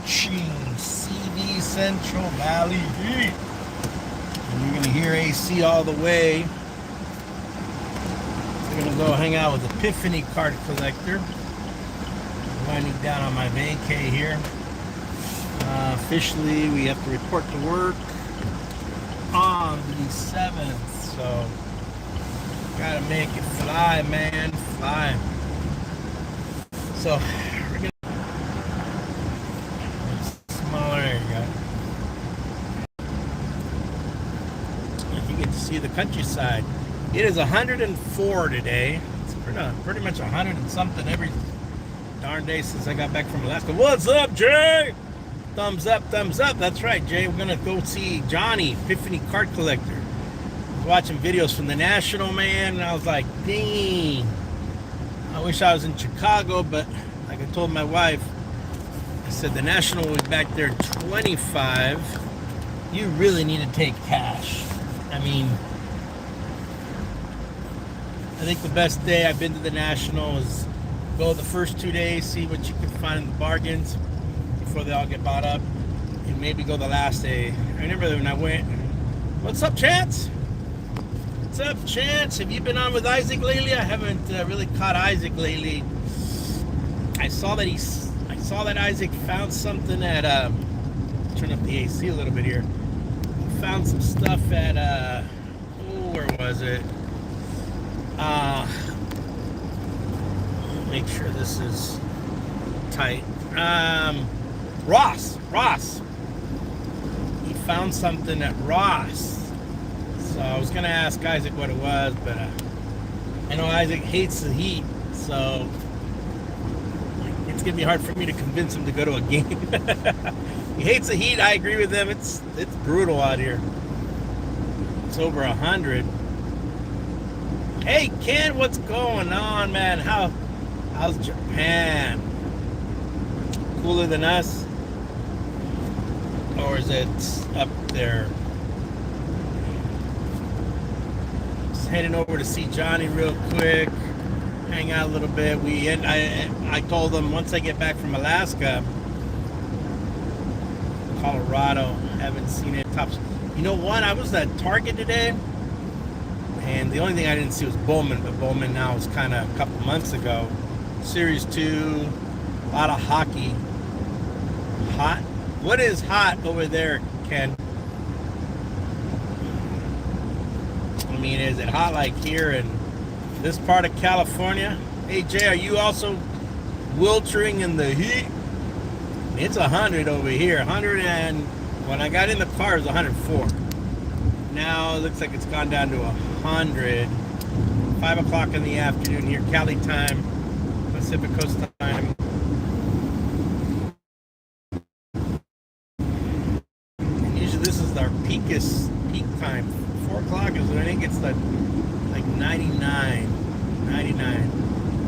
approaching CV Central Valley Heat. And you're going to hear AC all the way. We're going to go hang out with EPiphany Card Collector. Winding down on my vacay here. Officially, we have to report to work on the 7th. So, gotta make it fly, man. Fly. So, we're gonna... Smaller, there you go. You can get to see the countryside. It is 104 today. It's pretty much 100 and something every darn day since I got back from Alaska. What's up, Jay? Thumbs up, thumbs up. That's right, Jay. We're gonna go see Johnny, EPiphany Card Collector. I was watching videos from the National, man, and I was like, dang. I wish I was in Chicago, but like I told my wife, I said the National will be back there at 25. You really need to take cash. I mean, I think the best day I've been to the National is go the first 2 days, see what you can find in the bargains before they all get bought up, and maybe go the last day. I remember when I went. What's up, Chance? What's up, Chance? Have you been on with Isaac lately? I haven't really caught Isaac lately. I saw that Isaac found something at turn up the AC a little bit here. He found some stuff at where was it? Make sure this is tight. Ross. He found something at Ross. So I was gonna ask Isaac what it was, but I know Isaac hates the heat, so it's gonna be hard for me to convince him to go to a game. He hates the heat. I agree with him. It's brutal out here. It's over 100. Hey Ken, what's going on, man? How's Japan? Cooler than us? Or is it up there? Just heading over to see Johnny real quick, hang out a little bit. I told him once I get back from Alaska, Colorado, haven't seen it. Tops. You know what? I was at Target today, and the only thing I didn't see was Bowman, but Bowman now is kind of a couple months ago. Series 2, a lot of hockey. Hot? What is hot over there, Ken? I mean, is it hot like here in this part of California? Hey, Jay, are you also weltering in the heat? It's 100 over here. 100 and when I got in the car, it was 104. Now it looks like it's gone down to 100. 5 o'clock in the afternoon here, Cali time, Pacific Coast time. This is our peak time. 4 o'clock is when I think it's like 99.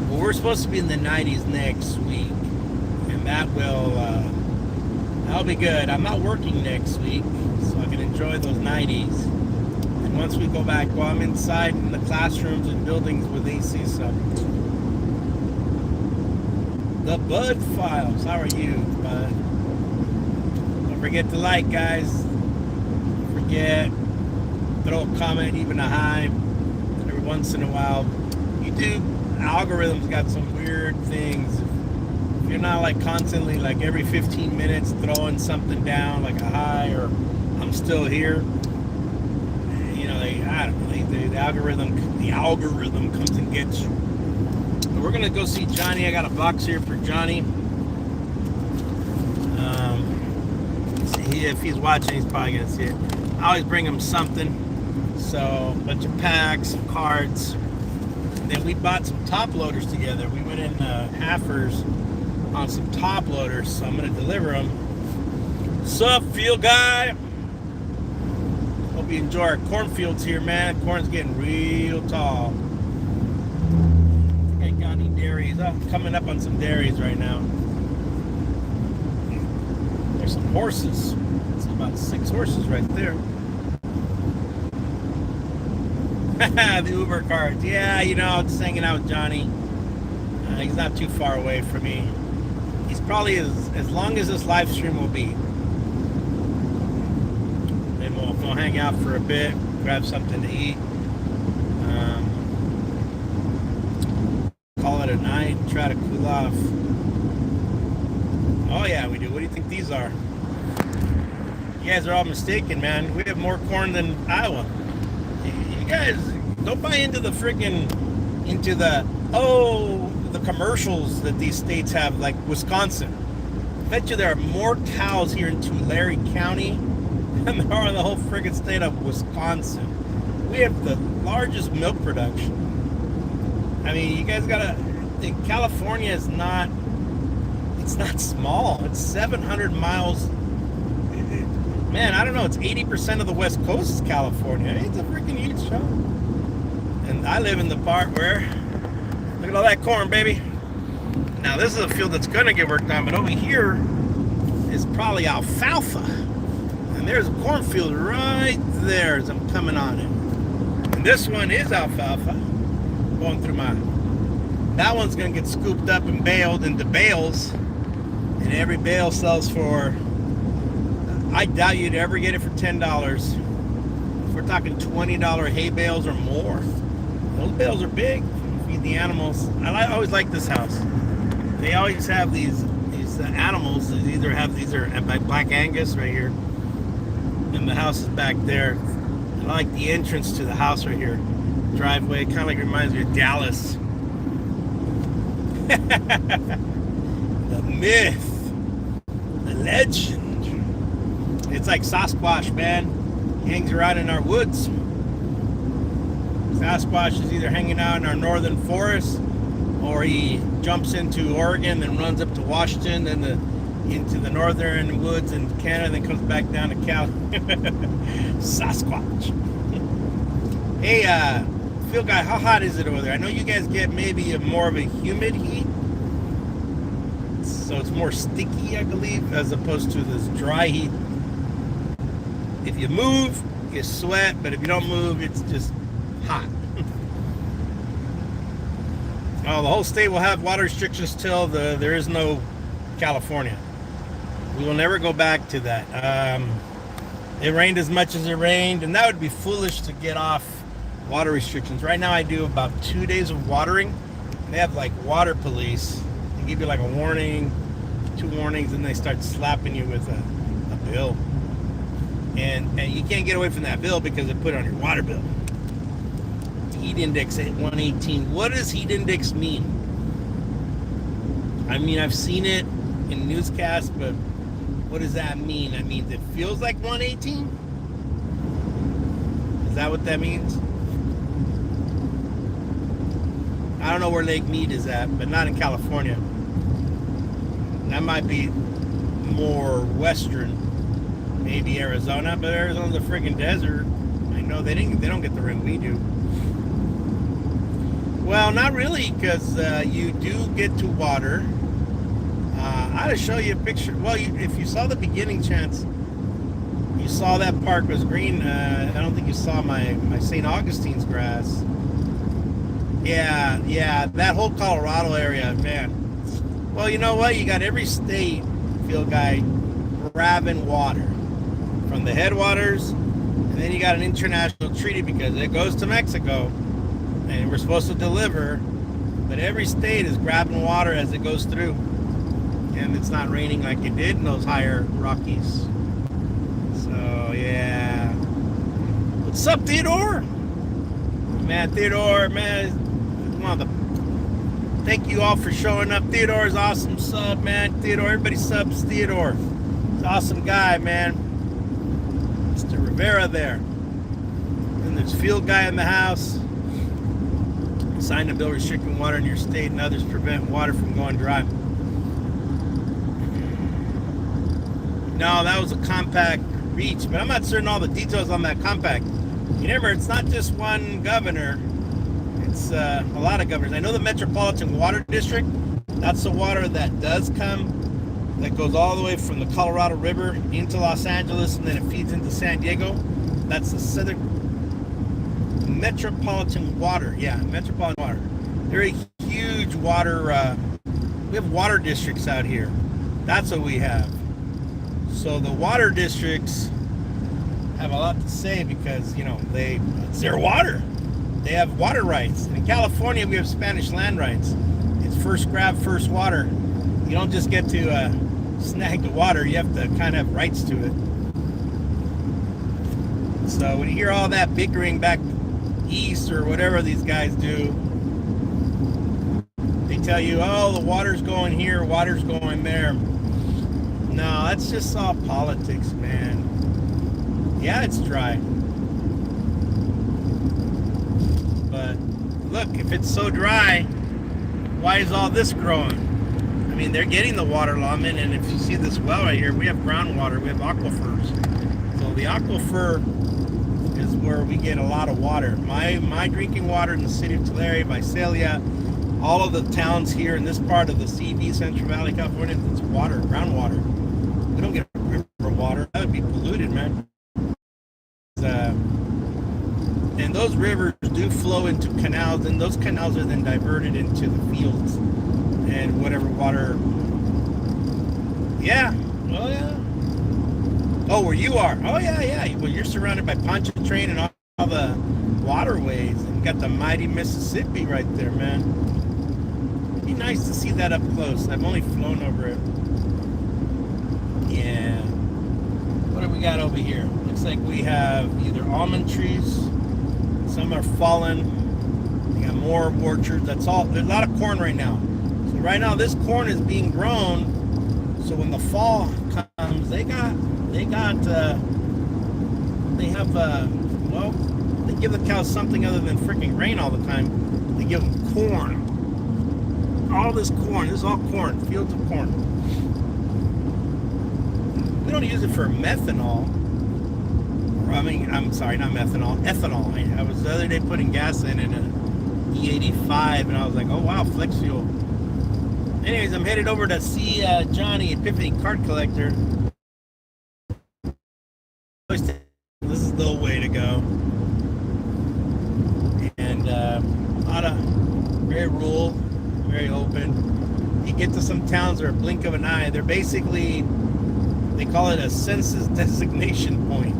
Well, we're supposed to be in the 90s next week, and that'll be good. I'm not working next week, so I can enjoy those 90s. And once we go back, well, I'm inside in the classrooms and buildings with AC. So the Bud Files. How are you, Bud? Don't forget to like, guys. Forget, throw a comment, even a hi, every once in a while. YouTube algorithms got some weird things. If you're not like constantly, like every 15 minutes, throwing something down, like a hi or I'm still here, you know, the algorithm comes and gets you. But we're gonna go see Johnny. I got a box here for Johnny. If he's watching, he's probably gonna see it. I always bring him something. So a bunch of packs, some cards. And then we bought some top loaders together. We went in Halfers on some top loaders, so I'm gonna deliver them. Sup, field guy? Hope you enjoy our cornfields here, man. Corn's getting real tall. I got any dairies. I'm coming up on some dairies right now. There's some horses. It's about 6 horses right there. The Uber cards. Yeah, you know, just hanging out with Johnny. He's not too far away from me. He's probably as long as this live stream will be. Then we'll hang out for a bit, grab something to eat. Call it a night, try to cool off. Oh yeah, we do. What do you think these are? You guys are all mistaken, man. We have more corn than Iowa. You guys don't buy into the the commercials that these states have, like Wisconsin. I bet you there are more cows here in Tulare County than there are in the whole friggin' state of Wisconsin. We have the largest milk production. I mean, you guys gotta think California is not, it's not small. It's 700 miles. Man, I don't know, it's 80% of the West Coast is California. It's a freaking huge show. And I live in the part where, look at all that corn, baby. Now this is a field that's gonna get worked on, but over here is probably alfalfa. And there's a cornfield right there as I'm coming on it. And this one is alfalfa. Going through that one's gonna get scooped up and baled into bales, and every bale sells for, I doubt you'd ever get it for $10. If we're talking $20 hay bales or more. Those bales are big. Feed the animals. I always like this house. They always have these animals that either have, these are by Black Angus right here, and the house is back there. I like the entrance to the house right here. Driveway kind of like reminds me of Dallas. The myth, the legend. It's like Sasquatch, man. He hangs around in our woods. Sasquatch is either hanging out in our northern forest, or he jumps into Oregon, then runs up to Washington, and into the northern woods in Canada, then comes back down to Cal. Sasquatch. Hey, field guy, how hot is it over there? I know you guys get maybe more of a humid heat, so it's more sticky, I believe, as opposed to this dry heat. If you move, you sweat, but if you don't move, it's just hot. Oh, the whole state will have water restrictions till there is no California. We will never go back to that. It rained as much as it rained, and that would be foolish to get off water restrictions. Right now I do about 2 days of watering. They have like water police. They give you like a warning, 2 warnings, and they start slapping you with a bill. And you can't get away from that bill because they put it on your water bill. Heat index at 118. What does heat index mean? I mean, I've seen it in newscasts, but what does that mean? That means it feels like 118? Is that what that means? I don't know where Lake Mead is at, but not in California. That might be more western, maybe Arizona, but Arizona's a freaking desert. I know they don't get the rain we do. Well, not really, because you do get to water. I'll show you a picture. Well, if you saw the beginning, Chance, you saw that park was green. I don't think you saw my St. Augustine's grass. Yeah, that whole Colorado area, man. Well, you know what? You got every state, field guy, grabbing water from the headwaters, and then you got an international treaty because it goes to Mexico. And we're supposed to deliver, but every state is grabbing water as it goes through, and it's not raining like it did in those higher Rockies. So yeah, what's up, Theodore? Man, Theodore, man, thank you all for showing up. Theodore's awesome sub, man. Theodore, everybody subs Theodore. He's an awesome guy, man. Mr. Rivera there. And there's field guy in the house. Signed a bill restricting water in your state and others prevent water from going dry. No, that was a compact reach, but I'm not certain all the details on that compact. You remember, it's not just one governor. It's a lot of governors. I know the Metropolitan Water District, that's the water that does come, that goes all the way from the Colorado River into Los Angeles, and then it feeds into San Diego. That's the Southern Metropolitan Water. Yeah, Metropolitan Water. They're a huge water, we have water districts out here. That's what we have. So the water districts have a lot to say because, it's their water. They have water rights. And in California, we have Spanish land rights. It's first grab, first water. You don't just get to snag the water. You have to kind of have rights to it. So when you hear all that bickering back east or whatever these guys do, they tell you, oh, the water's going here, water's going there. No, that's just all politics, man. Yeah, it's dry. But look, if it's so dry, why is all this growing? I mean, they're getting the water lawman, and if you see this well right here, we have groundwater, we have aquifers. So the aquifer is where we get a lot of water. My drinking water in the city of Tulare, Visalia, all of the towns here in this part of the CD, Central Valley, California, it's water, groundwater. We don't get river water. That would be polluted, man. And those rivers do flow into canals, and those canals are then diverted into the fields and whatever water. Yeah. Oh, yeah. Oh, where you are. Oh, yeah. Well, you're surrounded by Pontchartrain and all the waterways. And you got the mighty Mississippi right there, man. It'd be nice to see that up close. I've only flown over it. Yeah. What do we got over here? Looks like we have either almond trees. Some are fallen. We got more orchards. That's all. There's a lot of corn right now. So right now, this corn is being grown. So when the fall comes, they give the cows something other than freaking rain all the time. They give them corn. All this corn. This is all corn. Fields of corn. We don't use it for methanol. I'm sorry, not methanol, ethanol. I was the other day putting gas in an E85, and I was like, oh wow, flex fuel. Anyways, I'm headed over to see Johnny, EPiphany Card Collector. This is the way to go. And a lot of very rural, very open. You get to some towns that are a blink of an eye. They're basically, they call it a census designation point.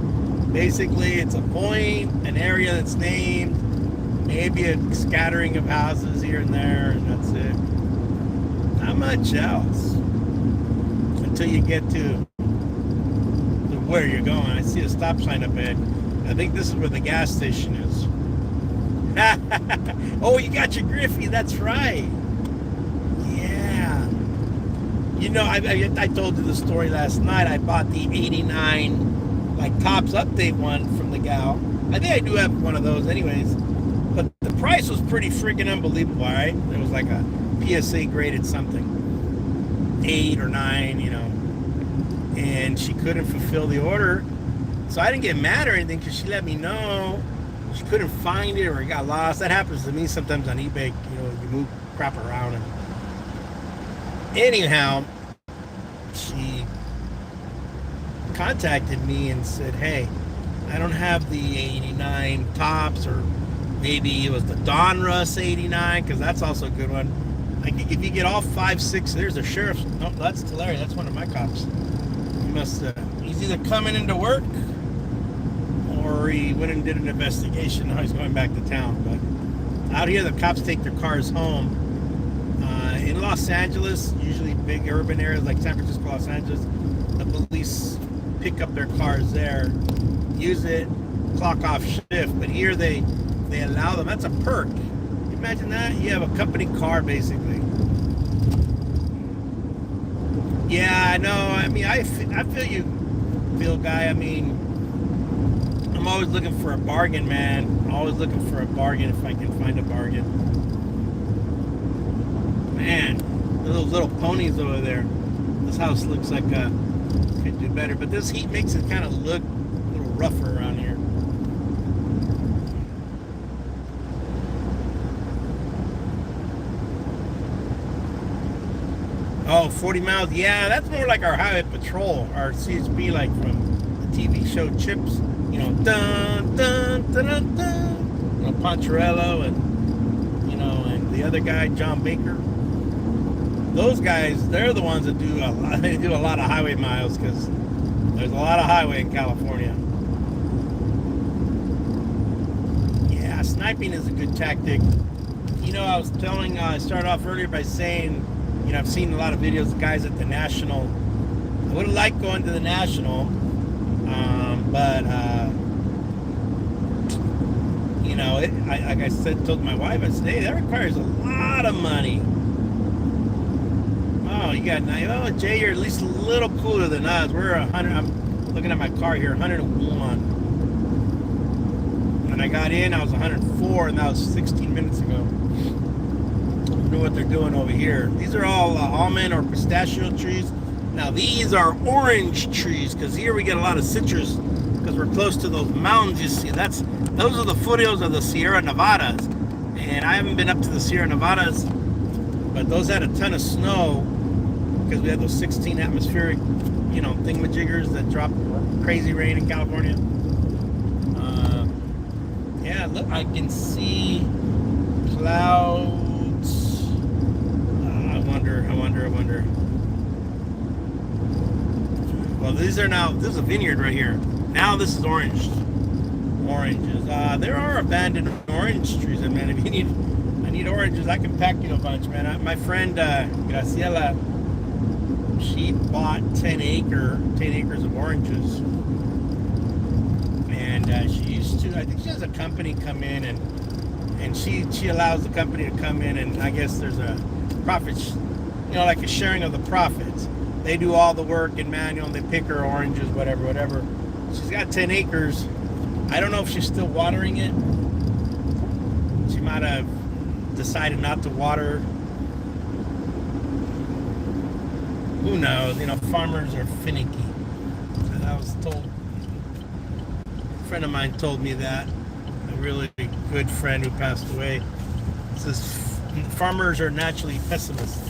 Basically, it's a point, an area that's named, maybe a scattering of houses here and there, and that's it. Not much else until you get to where you're going. I see a stop sign up ahead. I think this is where the gas station is. Oh, you got your Griffey. That's right. Yeah. I told you the story last night. I bought the 89 Cops Update one from the gal. I think I do have one of those anyways. But the price was pretty freaking unbelievable, right? It was like a PSA graded something. 8 or 9, And she couldn't fulfill the order. So I didn't get mad or anything because she let me know she couldn't find it or it got lost. That happens to me sometimes on eBay. You move crap around. And anyhow, she contacted me and said, hey, I don't have the 89 tops, or maybe it was the Donruss 89, because that's also a good one. I think if you get all 5, 6, there's a sheriff's. No, that's Tulare. That's one of my cops. He must, he's either coming into work or he went and did an investigation. Now he's going back to town. But out here, the cops take their cars home. In Los Angeles, usually big urban areas like San Francisco, Los Angeles, the police pick up their cars there, use it, clock off shift. But here they allow them. That's a perk. Imagine that. You have a company car basically. Yeah, I know. I mean, I feel you, Bill guy. I mean, I'm always looking for a bargain, man. I'm always looking for a bargain if I can find a bargain. Man, those little ponies over there. This house looks like could do better, but this heat makes it kind of look a little rougher around here. Oh, 40 miles. Yeah, that's more like our highway patrol, our CHP, like from the TV show Chips. Dun, dun, dun, dun, dun. Poncherello and, and the other guy, John Baker. those guys, they're the ones that do a lot. They do a lot of highway miles because there's a lot of highway in California. Yeah, sniping is a good tactic. You know, I was telling, I started off earlier by saying, you know, I've seen a lot of videos of guys at the National. I would have liked going to the National, but you know, like I said, told my wife, I said, hey, that requires a lot of money. Oh, you got, oh, Jay, you're at least a little cooler than us. We're 100, I'm looking at my car here, 101. When I got in, I was 104, and that was 16 minutes ago. I wonder what they're doing over here. These are all almond or pistachio trees. Now, these are orange trees, because here we get a lot of citrus, because we're close to those mountains you see. Those are the foothills of the Sierra Nevadas. And I haven't been up to the Sierra Nevadas, but those had a ton of snow, because we had those 16 atmospheric, you know, thingamajiggers that drop crazy rain in California. Yeah, look, I can see clouds. I wonder. Well, these are now, this is a vineyard right here. Now this is oranges. There are abandoned orange trees, and man, if you need, I need oranges, I can pack you a bunch, man. My friend Graciela, she bought 10 acres of oranges, and she used to, I think she has a company come in, and she allows the company to come in, and I guess there's a profit, you know, like a sharing of the profits. They do all the work in manual, and they pick her oranges, whatever. She's got 10 acres. I don't know if she's still watering it. She might have decided not to water. Who knows? You know, farmers are finicky. And I was told, a friend of mine told me that, a really good friend who passed away, says farmers are naturally pessimists.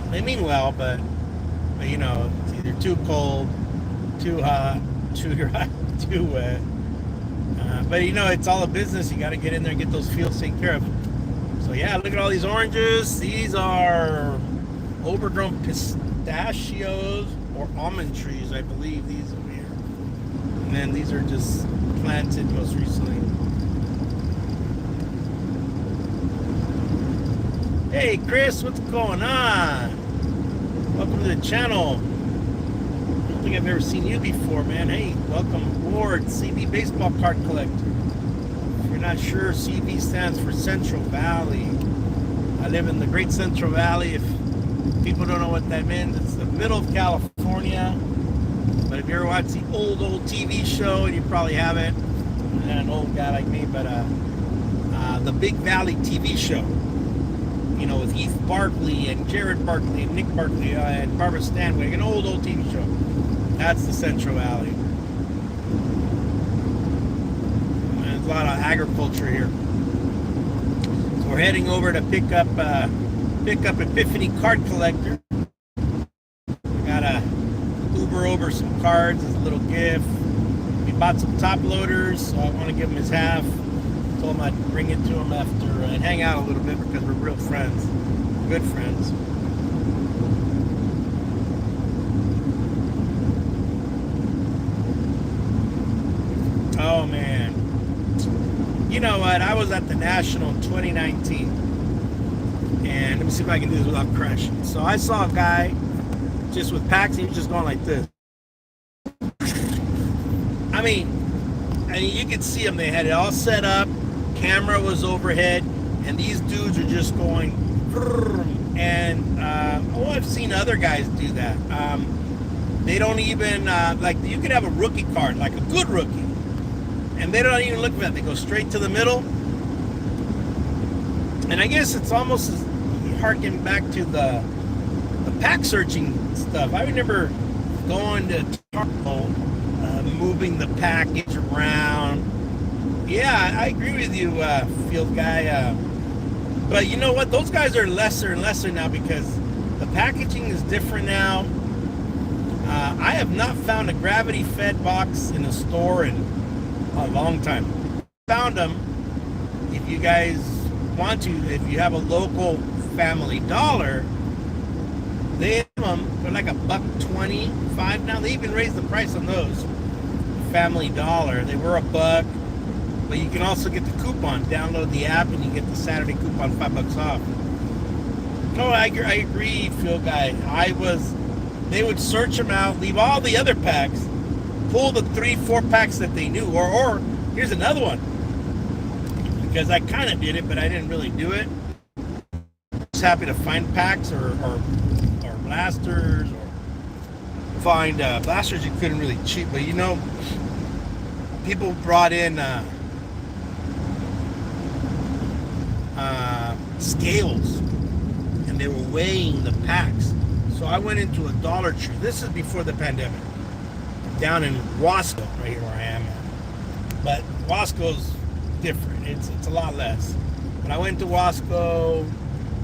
They mean well, but you know, it's either too cold, too hot, too dry, too wet. But you know, it's all a business. You got to get in there and get those fields taken care of. So yeah, look at all these oranges. These are overgrown pistachios or almond trees, I believe, these over here. And then these are just planted most recently. Hey Chris, what's going on? Welcome to the channel. I don't think I've ever seen you before, man. Hey, welcome aboard, CB Baseball Card Collector. If you're not sure, CB stands for Central Valley. I live in the Great Central Valley. If people don't know what that means, it's the middle of California. But if you ever watch the old TV show, and you probably haven't, I'm not an old guy like me, but the Big Valley TV show, you know, with Heath Barkley and Jared Barkley and Nick Barkley and Barbara Stanwyck, an old TV show. That's the Central Valley. And there's a lot of agriculture here. So we're heading over to pick up EPiphany Card Collector. We gotta Uber over some cards as a little gift. We bought some top loaders, so I want to give him his half. Told him I'd bring it to him after and hang out a little bit because we're real friends, good friends. Oh man, you know what? I was at the National in 2019, and let me see if I can do this without crashing. So I saw a guy just with packs. He was just going like this. I mean, you could see them. They had it all set up. Camera was overhead, and these dudes are just going. And I've seen other guys do that. They don't even like, you could have a rookie card, like a good rookie, and they don't even look for that. They go straight to the middle. And I guess it's almost harking back to the pack searching stuff. I remember going to Target, moving the package around. Yeah, I agree with you, field guy. But you know what? Those guys are lesser and lesser now because the packaging is different now. I have not found a gravity-fed box in a store in a long time. Found them. If you guys want to, if you have a local Family Dollar, them, they're like $1.25 now. They even raised the price on those. Family Dollar, they were $1, but you can also get the coupon. Download the app and you get the Saturday coupon, $5 off. No, I agree, Phil Guy. They would search them out, leave all the other packs, pull the 3-4 packs that they knew, or here's another one, because I kind of did it, but I didn't really do it. Just happy to find packs or blasters, or find blasters you couldn't really cheat, but you know, people brought in scales, and they were weighing the packs. So I went into a Dollar Tree. This is before the pandemic. Down in Wasco, right here where I am at. But Wasco's different. It's a lot less. But I went to Wasco,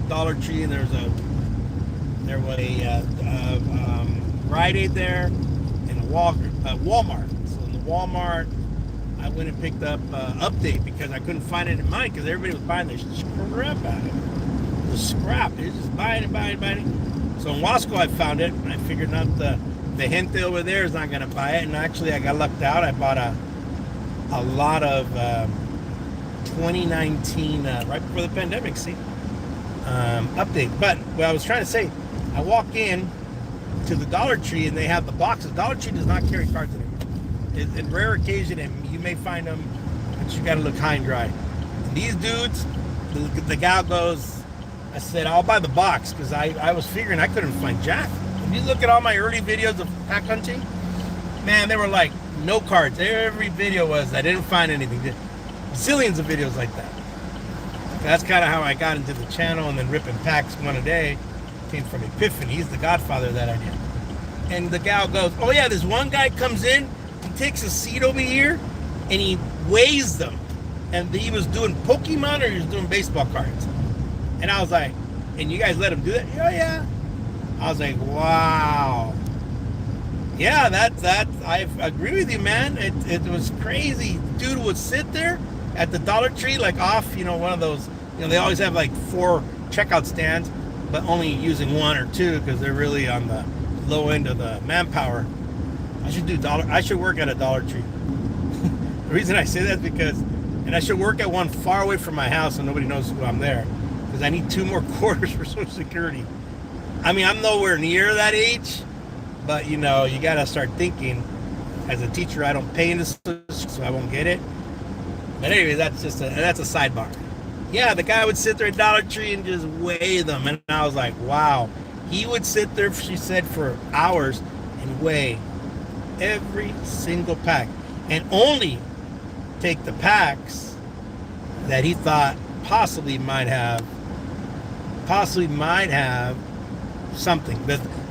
Dollar Tree, and there was a Rite Aid there, and a Walmart. So in the Walmart, I went and picked up Update because I couldn't find it in mine because everybody was buying this crap out of it. The scrap. They're just buying it. So in Wasco, I found it, and I figured out the gente over there is not going to buy it. And actually, I got lucked out. I bought a lot of 2019, right before the pandemic, Update. But what I was trying to say, I walk in to the Dollar Tree, and they have the boxes. Dollar Tree does not carry cards anymore. In rare occasion, and you may find them, but you got to look high and dry. And these dudes, the gal goes, I said, I'll buy the box, because I was figuring I couldn't find jack. If you look at all my early videos of pack hunting, man, they were like no cards. Every video was I didn't find anything. Zillions of videos like that. That's kind of how I got into the channel, and then ripping packs one a day came from EPiphany. He's the godfather of that idea. And the gal goes, oh yeah, this one guy comes in, he takes a seat over here, and he weighs them. And he was doing Pokemon, or he was doing baseball cards. And I was like, and you guys let him do that? Oh yeah. I was like, wow. Yeah, that I agree with you, man. It was crazy. Dude would sit there at the Dollar Tree, like off, one of those, they always have like 4 checkout stands, but only using 1 or 2 because they're really on the low end of the manpower. I should work at a Dollar Tree. The reason I say that is because, and I should work at one far away from my house so nobody knows who I'm there, because I need 2 more quarters for Social Security. I mean, I'm nowhere near that age, but you got to start thinking. As a teacher, I don't pay into Social, so I won't get it. But anyway, that's a sidebar. Yeah, the guy would sit there at Dollar Tree and just weigh them, and I was like, wow. He would sit there, she said, for hours and weigh every single pack, and only take the packs that he thought possibly might have something.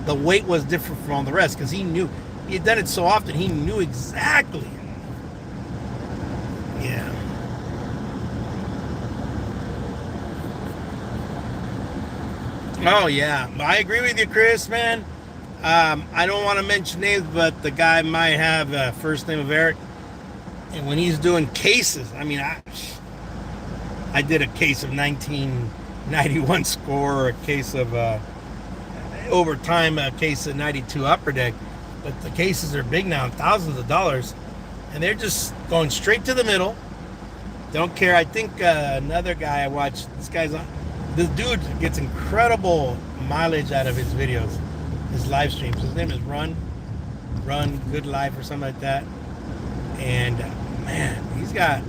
The weight was different from all the rest because he knew. He had done it so often, he knew exactly. Yeah. Oh, yeah. I agree with you, Chris, man. I don't want to mention names, but the guy might have a first name of Eric. And when he's doing cases, I mean, I did a case of 1991 score, a case of overtime, a case of 92 upper deck. But the cases are big now, thousands of dollars. And they're just going straight to the middle. Don't care. I think another guy I watched, this dude gets incredible mileage out of his videos, his live streams. His name is Run Good Life or something like that. And man, he's got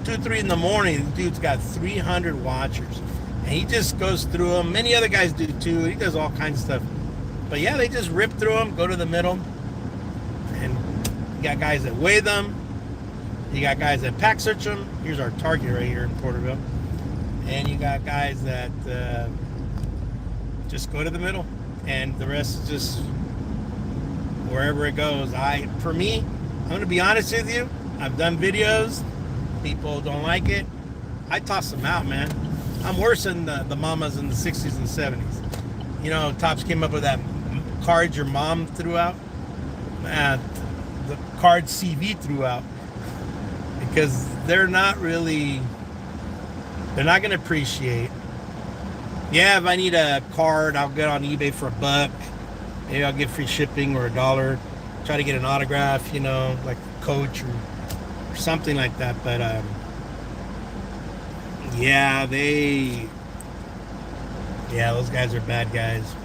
2, 3 in the morning. The dude's got 300 watchers. And he just goes through them. Many other guys do too. He does all kinds of stuff. But yeah, they just rip through them, go to the middle. And you got guys that weigh them. You got guys that pack search them. Here's our target right here in Porterville. And you got guys that just go to the middle. And the rest is just wherever it goes. For me, I'm going to be honest with you. I've done videos. People don't like it. I toss them out, man. I'm worse than the mamas in the 60s and 70s. Topps came up with that cards your mom threw out. The cards CV threw out. Because they're not going to appreciate. Yeah, if I need a card, I'll get on eBay for $1. Maybe I'll get free shipping or $1. Try to get an autograph, you know, like a coach or something like that. But yeah, those guys are bad guys.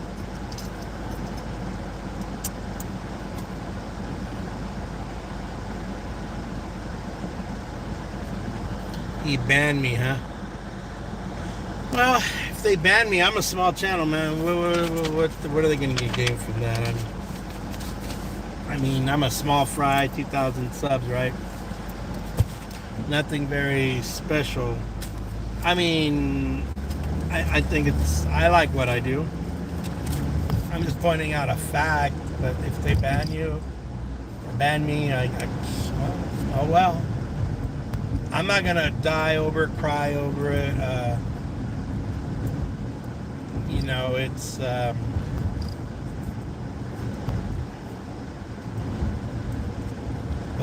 He banned me, huh? Well, if they ban me, I'm a small channel, man. What are they going to gain from that? I mean, I'm a small fry, 2,000 subs, right? Nothing very special. I mean, I think I like what I do. I'm just pointing out a fact. But if they ban you, or ban me, oh well. I'm not gonna die over, cry over it. You know, it's but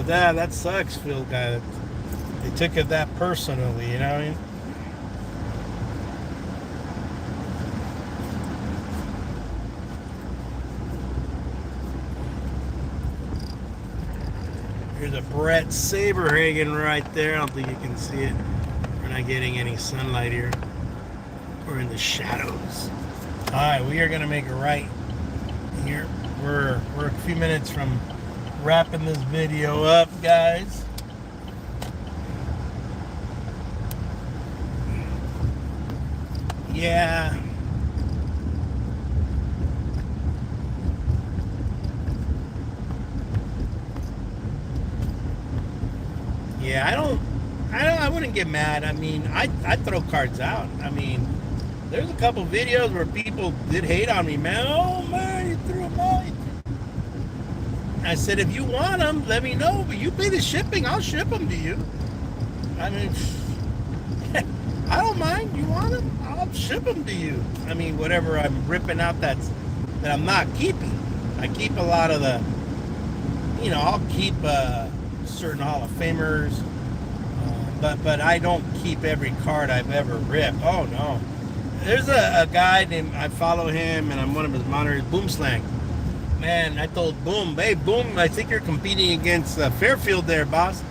that sucks, Phil guy. They took it that personally, you know what I mean? There's a Brett Saberhagen right there. I don't think you can see it. We're not getting any sunlight here. We're in the shadows. All right, we are gonna make a right here. We're a few minutes from wrapping this video up, guys. Yeah. Yeah, I wouldn't get mad. I mean, I'd throw cards out. I mean, there's a couple videos where people did hate on me, man. Oh, man, you threw them out. I said, if you want them, let me know. But you pay the shipping, I'll ship them to you. I mean, I don't mind. You want them? I'll ship them to you. I mean, whatever I'm ripping out that I'm not keeping. I keep a lot of the, you know, I'll keep certain Hall of Famers, but I don't keep every card I've ever ripped. Oh no, there's a guy named, I follow him and I'm one of his monitors, Boomslang. Man, I told Boom, hey Boom, I think you're competing against Fairfield there, boss.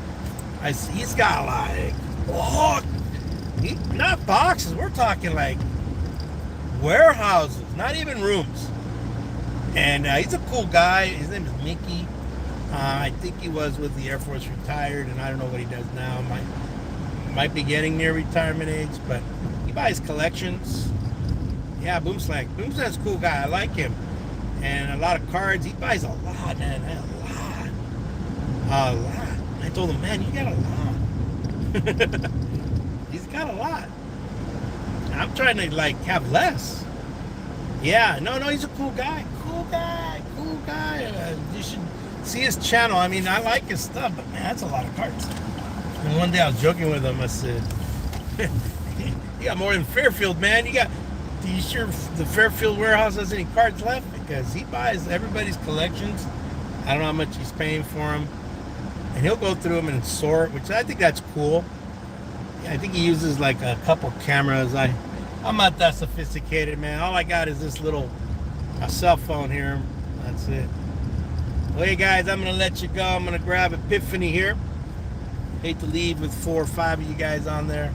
He's got like, not boxes, we're talking like warehouses, not even rooms. And he's a cool guy. His name is Mickey. I think he was with the Air Force, retired, and I don't know what he does now. Might be getting near retirement age, but he buys collections. Yeah, Boomslang. Boomslang's a cool guy. I like him. And a lot of cards. He buys a lot, man. A lot. I told him, man, you got a lot. He's got a lot. I'm trying to, like, have less. Yeah, no, he's a cool guy. Cool guy. You should see his channel. I mean, I like his stuff, but man, that's a lot of cards. And one day I was joking with him. I said, you got more than Fairfield, man. You sure the Fairfield warehouse has any cards left? Because he buys everybody's collections. I don't know how much he's paying for them. And he'll go through them and sort, which I think that's cool. Yeah, I think he uses like a couple cameras. I'm not that sophisticated, man. All I got is this little cell phone here. That's it. Well, hey guys, I'm gonna let you go. I'm gonna grab Epiphany here. Hate to leave with 4 or 5 of you guys on there,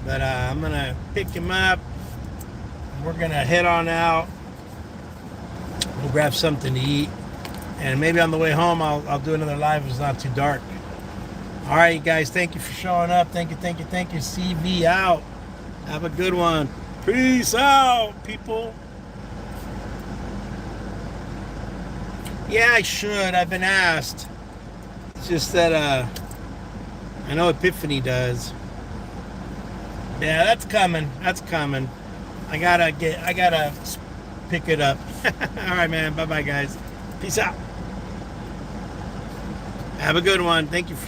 but I'm gonna pick him up. We're gonna head on out. We'll grab something to eat, and maybe on the way home I'll do another live if it's not too dark. All right, you guys, thank you for showing up. Thank you. CV out. Have a good one. Peace out, people. Yeah, I should. I've been asked. It's just that I know Epiphany does. Yeah, that's coming. I gotta pick it up. All right, man. Bye-bye, guys. Peace out. Have a good one. Thank you for